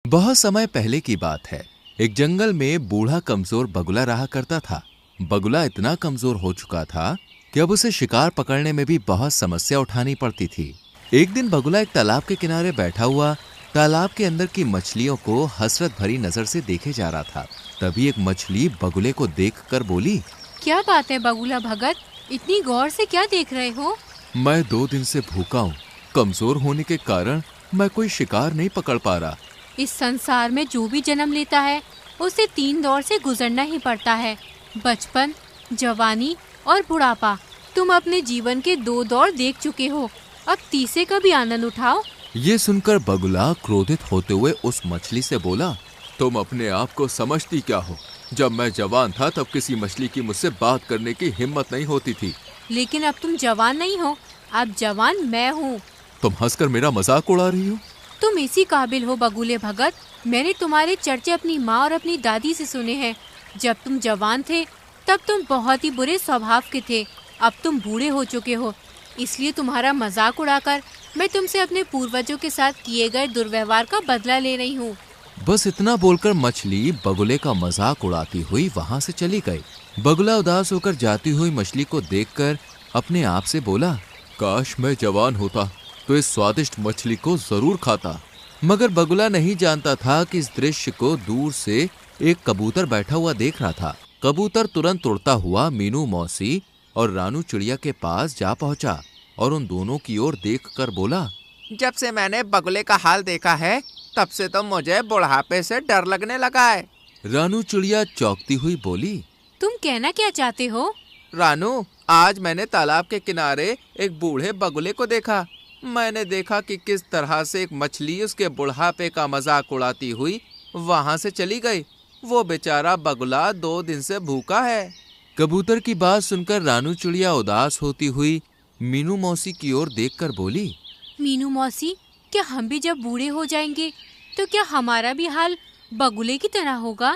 बहुत समय पहले की बात है। एक जंगल में बूढ़ा कमजोर बगुला रहा करता था। बगुला इतना कमजोर हो चुका था कि अब उसे शिकार पकड़ने में भी बहुत समस्या उठानी पड़ती थी। एक दिन बगुला एक तालाब के किनारे बैठा हुआ तालाब के अंदर की मछलियों को हसरत भरी नजर से देखे जा रहा था। तभी एक मछली बगुले को देखकर बोली, क्या बात है बगुला भगत, इतनी गौर से क्या देख रहे हो? मैं 2 दिन से भूखा हूँ। कमजोर होने के कारण मैं कोई शिकार नहीं पकड़ पा रहा। इस संसार में जो भी जन्म लेता है उसे 3 दौर से गुजरना ही पड़ता है, बचपन, जवानी और बुढ़ापा। तुम अपने जीवन के 2 दौर देख चुके हो, अब तीसरे का भी आनंद उठाओ। ये सुनकर बगुला क्रोधित होते हुए उस मछली से बोला, तुम अपने आप को समझती क्या हो? जब मैं जवान था तब किसी मछली की मुझसे बात करने की हिम्मत नहीं होती थी। लेकिन अब तुम जवान नहीं हो, अब जवान मैं हूँ। तुम हंसकर मेरा मजाक उड़ा रही हो? तुम इसी काबिल हो बगुले भगत। मैंने तुम्हारे चर्चे अपनी माँ और अपनी दादी से सुने हैं। जब तुम जवान थे तब तुम बहुत ही बुरे स्वभाव के थे। अब तुम बूढ़े हो चुके हो, इसलिए तुम्हारा मजाक उड़ाकर मैं तुमसे अपने पूर्वजों के साथ किए गए दुर्व्यवहार का बदला ले रही हूँ। बस इतना बोलकर मछली बगुले का मजाक उड़ाती हुई वहां से चली गई। बगुला उदास होकर जाती हुई मछली को देखकर अपने आप से बोला, काश मैं जवान होता तो इस स्वादिष्ट मछली को जरूर खाता। मगर बगुला नहीं जानता था कि इस दृश्य को दूर से एक कबूतर बैठा हुआ देख रहा था। कबूतर तुरंत उड़ता हुआ मीनू मौसी और रानू चिड़िया के पास जा पहुंचा और उन दोनों की ओर देखकर बोला, जब से मैंने बगुले का हाल देखा है तब से तो मुझे बुढ़ापे से डर लगने लगा है। रानू चिड़िया चौंकती हुई बोली, तुम कहना क्या चाहते हो? रानू, आज मैंने तालाब के किनारे एक बूढ़े बगुले को देखा। मैंने देखा कि किस तरह से एक मछली उसके बुढ़ापे का मजाक उड़ाती हुई वहां से चली गई। वो बेचारा बगुला 2 दिन से भूखा है। कबूतर की बात सुनकर रानू चिड़िया उदास होती हुई मीनू मौसी की ओर देखकर बोली, मीनू मौसी, क्या हम भी जब बूढ़े हो जाएंगे तो क्या हमारा भी हाल बगुले की तरह होगा?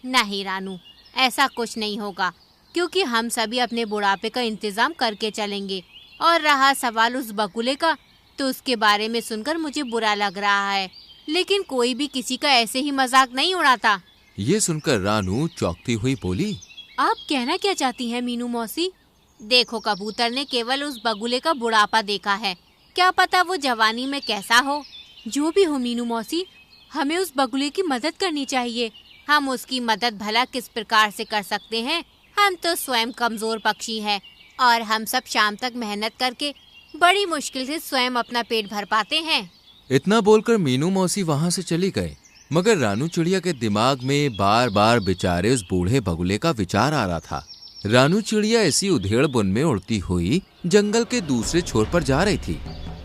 नहीं रानू, ऐसा कुछ नहीं होगा, क्योंकि हम सभी अपने बुढ़ापे का इंतजाम करके चलेंगे। और रहा सवाल उस बगुले का, तो उसके बारे में सुनकर मुझे बुरा लग रहा है, लेकिन कोई भी किसी का ऐसे ही मजाक नहीं उड़ाता। ये सुनकर रानू चौंकती हुई बोली, आप कहना क्या चाहती हैं मीनू मौसी? देखो, कबूतर ने केवल उस बगुले का बुढ़ापा देखा है, क्या पता वो जवानी में कैसा हो। जो भी हो मीनू मौसी, हमें उस बगुले की मदद करनी चाहिए। हम उसकी मदद भला किस प्रकार से कर सकते हैं? हम तो स्वयं कमजोर पक्षी हैं और हम सब शाम तक मेहनत करके बड़ी मुश्किल से स्वयं अपना पेट भर पाते हैं। इतना बोलकर मीनू मौसी वहां से चली गए। मगर रानू चिड़िया के दिमाग में बार बार बेचारे उस बूढ़े बगुले का विचार आ रहा था। रानू चिड़िया इसी उधेड़ बुन में उड़ती हुई जंगल के दूसरे छोर पर जा रही थी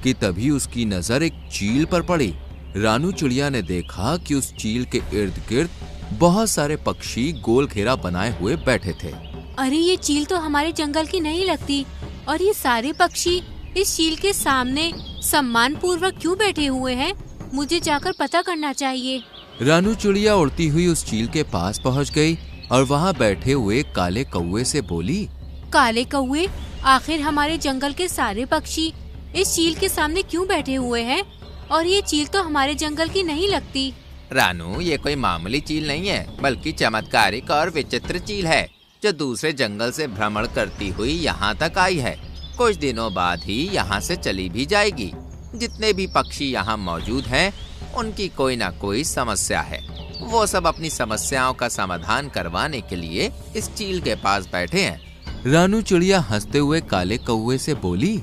कि तभी उसकी नजर एक चील पर पड़ी। रानू चिड़िया ने देखा कि उस चील के इर्द गिर्द बहुत सारे पक्षी गोल घेरा बनाए हुए बैठे थे। अरे, ये चील तो हमारे जंगल की नहीं लगती। और ये सारे पक्षी इस चील के सामने सम्मान पूर्वक क्यों बैठे हुए हैं? मुझे जाकर पता करना चाहिए। रानू चिड़िया उड़ती हुई उस चील के पास पहुंच गई और वहां बैठे हुए काले कौवे से बोली, काले कौवे, आखिर हमारे जंगल के सारे पक्षी इस चील के सामने क्यों बैठे हुए हैं? और ये चील तो हमारे जंगल की नहीं लगती। रानू, ये कोई मामूली चील नहीं है, बल्कि चमत्कारिक और विचित्र चील है, जो दूसरे जंगल से भ्रमण करती हुई यहाँ तक आई है। कुछ दिनों बाद ही यहाँ से चली भी जाएगी। जितने भी पक्षी यहाँ मौजूद हैं, उनकी कोई ना कोई समस्या है। वो सब अपनी समस्याओं का समाधान करवाने के लिए इस चील के पास बैठे हैं। रानू चिड़िया हंसते हुए काले कौवे से बोली,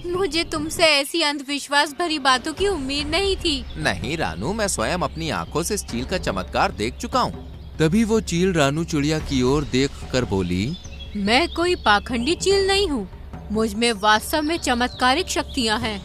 मुझे तुमसे ऐसी अंधविश्वास भरी बातों की उम्मीद नहीं थी। नहीं रानू, मैं स्वयं अपनी आंखों से इस चील का चमत्कार देख चुका हूँ। तभी वो चील रानू चिड़िया की ओर देखकर बोली, मैं कोई पाखंडी चील नहीं हूँ। मुझ में वास्तव में चमत्कारिक शक्तियाँ हैं।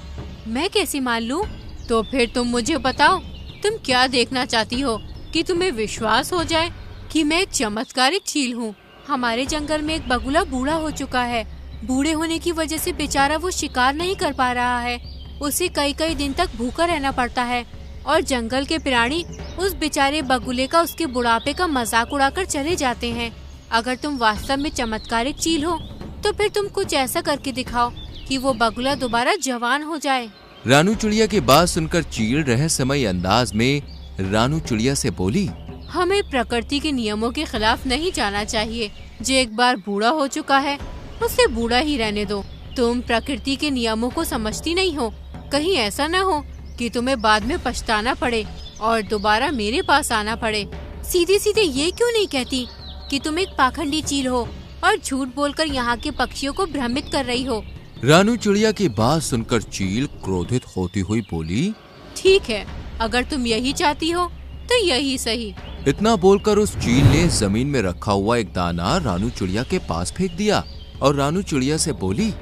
मैं कैसे मान लूँ? तो फिर तुम मुझे बताओ, तुम क्या देखना चाहती हो कि तुम्हें विश्वास हो जाए कि मैं एक चमत्कारिक चील हूँ? हमारे जंगल में एक बगुला बूढ़ा हो चुका है। बूढ़े होने की वजह से बेचारा वो शिकार नहीं कर पा रहा है। उसे कई कई दिन तक भूखा रहना पड़ता है और जंगल के प्राणी उस बेचारे बगुले का उसके बुढ़ापे का मजाक उड़ाकर चले जाते हैं। अगर तुम वास्तव में चमत्कारिक चील हो तो फिर तुम कुछ ऐसा करके दिखाओ कि वो बगुला दोबारा जवान हो जाए। रानू चिड़िया की बात सुनकर चील रहस्यमयी अंदाज में रानू चिड़िया से बोली, हमें प्रकृति के नियमों के खिलाफ नहीं जाना चाहिए। जो एक बार बूढ़ा हो चुका है उसे बूढ़ा ही रहने दो। तुम प्रकृति के नियमों को समझती नहीं हो। कहीं ऐसा न हो कि तुम्हें बाद में पछताना पड़े और दोबारा मेरे पास आना पड़े। सीधे सीधे ये क्यों नहीं कहती कि तुम एक पाखंडी चील हो और झूठ बोलकर यहाँ के पक्षियों को भ्रमित कर रही हो। रानू चिड़िया की बात सुनकर चील क्रोधित होती हुई बोली, ठीक है, अगर तुम यही चाहती हो तो यही सही। इतना बोलकर उस चील ने जमीन में रखा हुआ एक दाना रानू चिड़िया के पास फेंक दिया और रानू चिड़िया से बोली,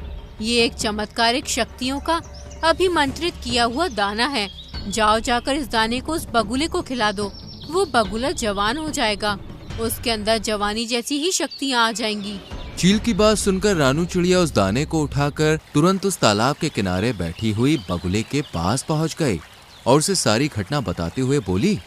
ये एक चमत्कारिक शक्तियों का अभिमंत्रित किया हुआ दाना है। जाओ जाकर इस दाने को उस बगुले को खिला दो। वो बगुला जवान हो जाएगा, उसके अंदर जवानी जैसी ही शक्तियाँ आ जाएंगी। चील की बात सुनकर रानू चिड़िया उस दाने को उठाकर तुरंत उस तालाब के किनारे बैठी हुई बगुले के पास पहुंच गई और उसे सारी घटना बताते हुए बोली,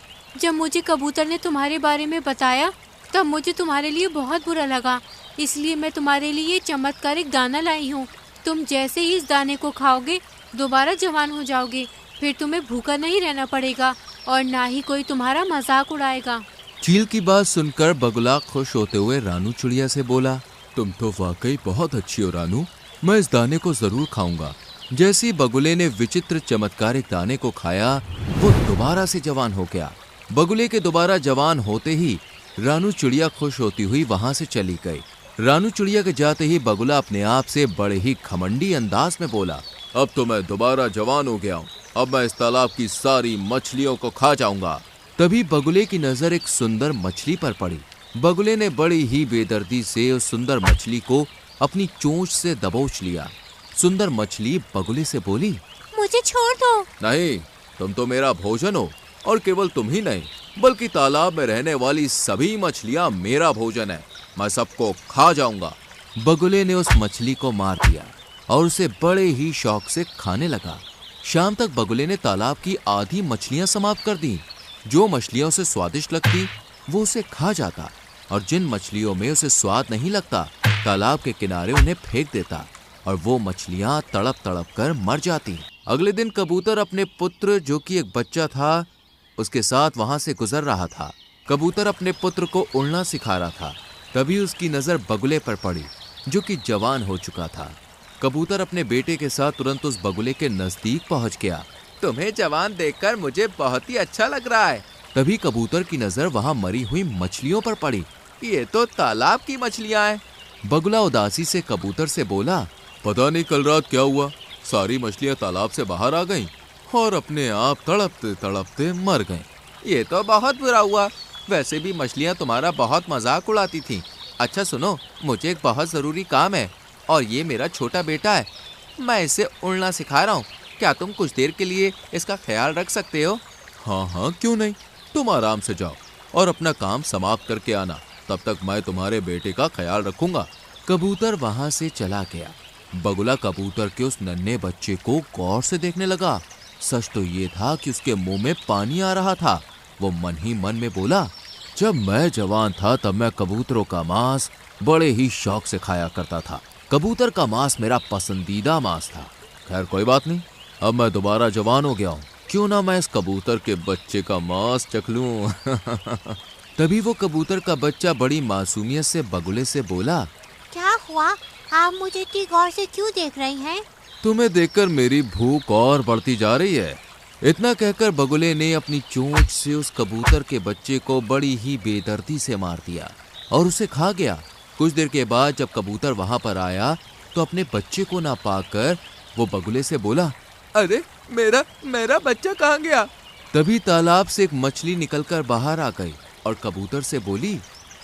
जब मुझे कबूतर ने तुम्हारे बारे में बताया तब मुझे तुम्हारे लिए बहुत बुरा लगा, इसलिए मैं तुम्हारे लिए चमत्कारिक दाना लाई हूँ। तुम जैसे ही इस दाने को खाओगे दोबारा जवान हो जाओगे। फिर तुम्हें भूखा नहीं रहना पड़ेगा और ना ही कोई तुम्हारा मजाक उड़ाएगा। चील की बात सुनकर बगुला खुश होते हुए रानू चिड़िया से बोला, तुम तो वाकई बहुत अच्छी हो रानू, मैं इस दाने को जरूर खाऊंगा। जैसे ही बगुले ने विचित्र चमत्कारिक दाने को खाया वो दोबारा से जवान हो गया। बगुले के दोबारा जवान होते ही रानू चिड़िया खुश होती हुई वहां से चली गई। रानू चिड़िया के जाते ही बगुला अपने आप से बड़े ही घमंडी अंदाज में बोला, अब तो मैं दोबारा जवान हो गया हूँ, अब मैं इस तालाब की सारी मछलियों को खा जाऊंगा। तभी बगुले की नजर एक सुंदर मछली पर पड़ी। बगुले ने बड़ी ही बेदर्दी से उस सुंदर मछली को अपनी चोंच से दबोच लिया। सुंदर मछली बगुले से बोली, मुझे छोड़ दो। नहीं, तुम तो मेरा भोजन हो और केवल तुम ही नहीं बल्कि तालाब में रहने वाली सभी मछलियां मेरा भोजन है, मैं सबको खा जाऊंगा। बगुले ने उस मछली को मार दिया और उसे बड़े ही शौक से खाने लगा। शाम तक बगुले ने तालाब की आधी मछलियां समाप्त कर दी। जो मछलियां उसे स्वादिष्ट लगती वो उसे खा जाता और जिन मछलियों में उसे स्वाद नहीं लगता तालाब के किनारे उन्हें फेंक देता और वो मछलियां तड़प तड़प कर मर जाती। अगले दिन कबूतर अपने पुत्र जो कि एक बच्चा था उसके साथ वहां से गुजर रहा था। कबूतर अपने पुत्र को उड़ना सिखा रहा था। तभी उसकी नजर बगुले पर पड़ी जो कि जवान हो चुका था। कबूतर अपने बेटे के साथ तुरंत उस बगुले के नजदीक पहुंच गया। तुम्हें जवान देखकर मुझे बहुत ही अच्छा लग रहा है। तभी कबूतर की नजर वहां मरी हुई मछलियों पर पड़ी। ये तो तालाब की मछलियां हैं। बगुला उदासी से कबूतर से बोला, पता नहीं कल रात क्या हुआ, सारी मछलियां तालाब से बाहर आ गईं और अपने आप तड़पते तड़पते मर गईं। ये तो बहुत बुरा हुआ। वैसे भी मछलियां तुम्हारा बहुत मजाक उड़ाती थीं। अच्छा सुनो, मुझे एक बहुत जरूरी काम है और ये मेरा छोटा बेटा है, मैं इसे उड़ना सिखा रहा हूँ। क्या तुम कुछ देर के लिए इसका ख्याल रख सकते हो? हाँ हाँ, क्यों नहीं, तुम आराम से जाओ और अपना काम समाप्त करके आना, तब तक मैं तुम्हारे बेटे का ख्याल रखूंगा। कबूतर वहां से चला गया। बगुला कबूतर के उस नन्हे बच्चे को गौर से देखने लगा। सच तो ये था कि उसके मुंह में पानी आ रहा था। वो मन ही मन में बोला, जब मैं जवान था तब मैं कबूतरों का मांस बड़े ही शौक से खाया करता था। कबूतर का मांस मेरा पसंदीदा मांस था। खैर कोई बात नहीं, अब मैं दोबारा जवान हो गया हूँ, क्यों ना मैं इस कबूतर के बच्चे का मांस चख लूं। तभी वो कबूतर का बच्चा बड़ी मासूमियत से बगुले से बोला, क्या हुआ, आप मुझे इतनी गौर से क्यों देख रही हैं? तुम्हें देखकर मेरी भूख और बढ़ती जा रही है। इतना कहकर बगुले ने अपनी चोंच से उस कबूतर के बच्चे को बड़ी ही बेदर्दी से मार दिया और उसे खा गया। कुछ देर के बाद जब कबूतर वहां पर आया तो अपने बच्चे को ना पाकर वो बगुले से बोला, अरे मेरा बच्चा कहाँ गया? तभी तालाब से एक मछली निकलकर बाहर आ गई और कबूतर से बोली,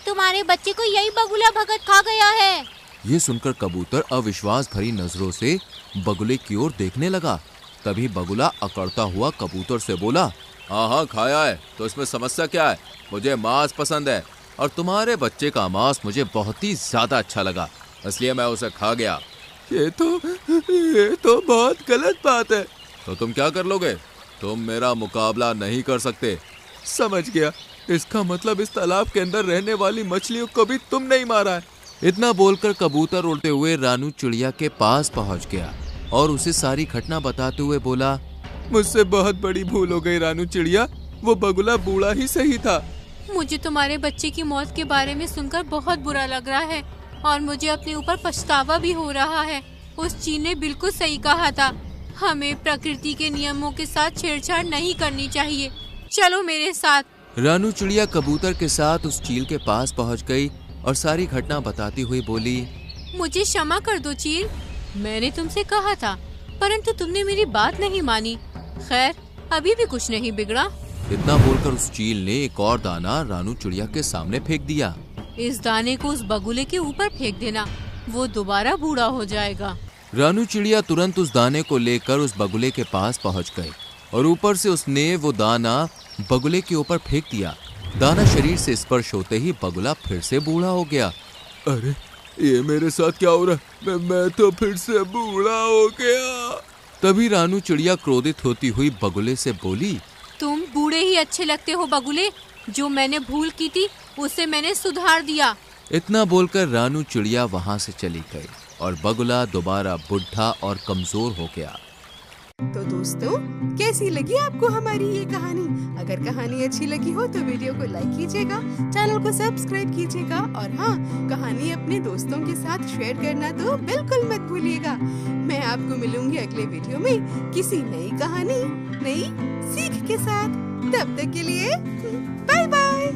तुम्हारे बच्चे को यही बगुला भगत खा गया है। ये सुनकर कबूतर अविश्वास भरी नजरों से बगुले की ओर देखने लगा। तभी बगुला अकड़ता हुआ कबूतर से बोला, हाँ हाँ खाया है, तो इसमें समस्या क्या है? मुझे मांस पसंद है और तुम्हारे बच्चे का मांस मुझे बहुत ही ज्यादा अच्छा लगा, इसलिए मैं उसे खा गया। ये तो बहुत गलत बात है। तो तुम क्या कर लोगे? तुम मेरा मुकाबला नहीं कर सकते। समझ गया, इसका मतलब इस तालाब के अंदर रहने वाली मछलियों को भी तुम नहीं मारा है। इतना बोलकर कबूतर उड़ते हुए रानू चिड़िया के पास पहुंच गया और उसे सारी घटना बताते हुए बोला, मुझसे बहुत बड़ी भूल हो गई रानू चिड़िया, वो बगुला बूढ़ा ही सही था। मुझे तुम्हारे बच्चे की मौत के बारे में सुनकर बहुत बुरा लग रहा है और मुझे अपने ऊपर पछतावा भी हो रहा है। उस चील ने बिल्कुल सही कहा था, हमें प्रकृति के नियमों के साथ छेड़छाड़ नहीं करनी चाहिए। चलो मेरे साथ। रानू चिड़िया कबूतर के साथ उस चील के पास पहुंच गई और सारी घटना बताती हुई बोली, मुझे क्षमा कर दो चील, मैंने तुमसे कहा था परंतु तुमने मेरी बात नहीं मानी। खैर अभी भी कुछ नहीं बिगड़ा। इतना बोलकर उस चील ने एक और दाना रानू चिड़िया के सामने फेंक दिया। इस दाने को उस बगुले के ऊपर फेंक देना, वो दोबारा बूढ़ा हो जाएगा। रानू चिड़िया तुरंत उस दाने को लेकर उस बगुले के पास पहुंच गई और ऊपर से उसने वो दाना बगुले के ऊपर फेंक दिया। दाना शरीर से स्पर्श होते ही बगुला फिर से बूढ़ा हो गया। अरे ये मेरे साथ क्या हो रहा है? मैं तो फिर से बूढ़ा हो गया। तभी रानू चिड़िया क्रोधित होती हुई बगुले से बोली, तुम बूढ़े ही अच्छे लगते हो बगुले, जो मैंने भूल की थी उसे मैंने सुधार दिया। इतना बोलकर रानू चिड़िया वहाँ से चली गई और बगुला दोबारा बुढ़ा और कमजोर हो गया। तो दोस्तों, कैसी लगी आपको हमारी ये कहानी? अगर कहानी अच्छी लगी हो तो वीडियो को लाइक कीजिएगा, चैनल को सब्सक्राइब कीजिएगा और हाँ, कहानी अपने दोस्तों के साथ शेयर करना तो बिल्कुल मत भूलिएगा। मैं आपको मिलूंगी अगले वीडियो में किसी नई कहानी, नई सीख के साथ। तब तक के लिए बाय बाय।